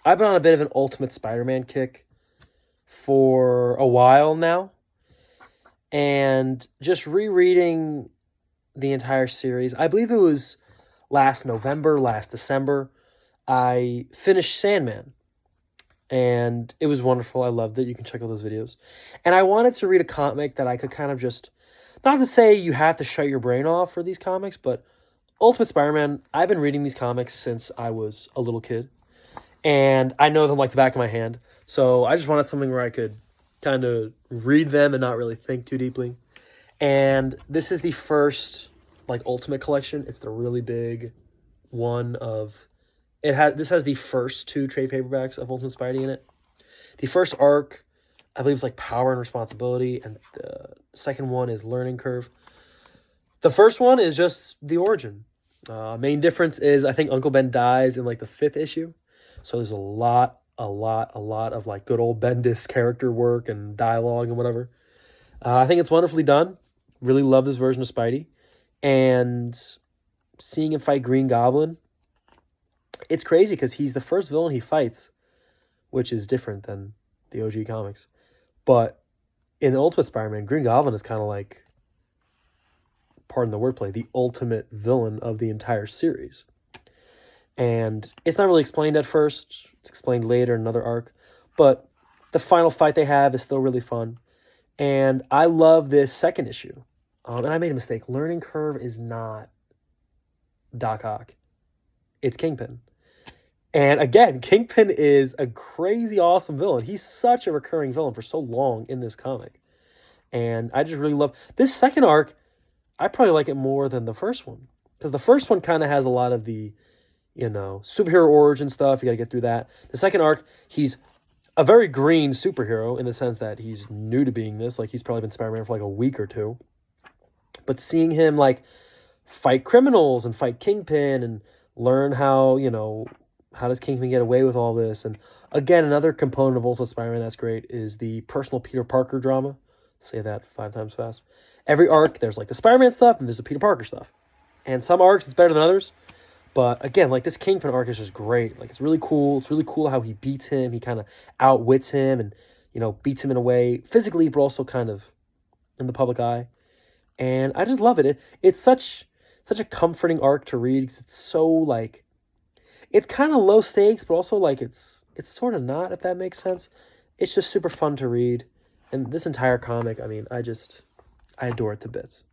I've been on a bit of an Ultimate Spider-Man kick for a while now, and just rereading the entire series. I believe it was last November, last December. I finished Sandman, and it was wonderful. I loved it. You can check out those videos. And I wanted to read a comic that I could kind of just, not to say you have to shut your brain off for these comics, but Ultimate Spider-Man, I've been reading these comics since I was a little kid, and I know them like the back of my hand. So I just wanted something where I could kind of read them and not really think too deeply. And this is the first like Ultimate collection. It's the really big one of this has the first two trade paperbacks of Ultimate Spidey in it. The first arc, I believe, is like Power and Responsibility, and the second one is Learning Curve. The first one is just the origin. Main difference is I think Uncle Ben dies in like the 5th issue. So there's a lot of like good old Bendis character work and dialogue and whatever. I think it's wonderfully done. Really love this version of Spidey. And seeing him fight Green Goblin, it's crazy because he's the first villain he fights, which is different than the OG comics. But in Ultimate Spider-Man, Green Goblin is kind of like, pardon the wordplay, the ultimate villain of the entire series. And it's not really explained at first. It's explained later in another arc. But the final fight they have is still really fun. And I love this second issue. And I made a mistake. Learning Curve is not Doc Ock. It's Kingpin. And again, Kingpin is a crazy awesome villain. He's such a recurring villain for so long in this comic. And I just really love this second arc. I probably like it more than the first one. Because the first one kind of has a lot of the, superhero origin stuff. You got to get through that. The second arc, he's a very green superhero in the sense that he's new to being this. Like, he's probably been Spider-Man for like a week or two. But seeing him, like, fight criminals and fight Kingpin and learn how, how does Kingpin get away with all this? And again, another component of Ultimate Spider-Man that's great is the personal Peter Parker drama. Say that 5 times fast. Every arc, there's like the Spider-Man stuff and there's the Peter Parker stuff. And some arcs, it's better than others. But again, like this Kingpin arc is just great. Like, it's really cool. It's really cool how he beats him. He kind of outwits him and, beats him in a way physically, but also kind of in the public eye. And I just love it. It's such a comforting arc to read because it's so like, it's kind of low stakes, but also like it's sort of not, if that makes sense. It's just super fun to read. And this entire comic, I mean, I adore it to bits.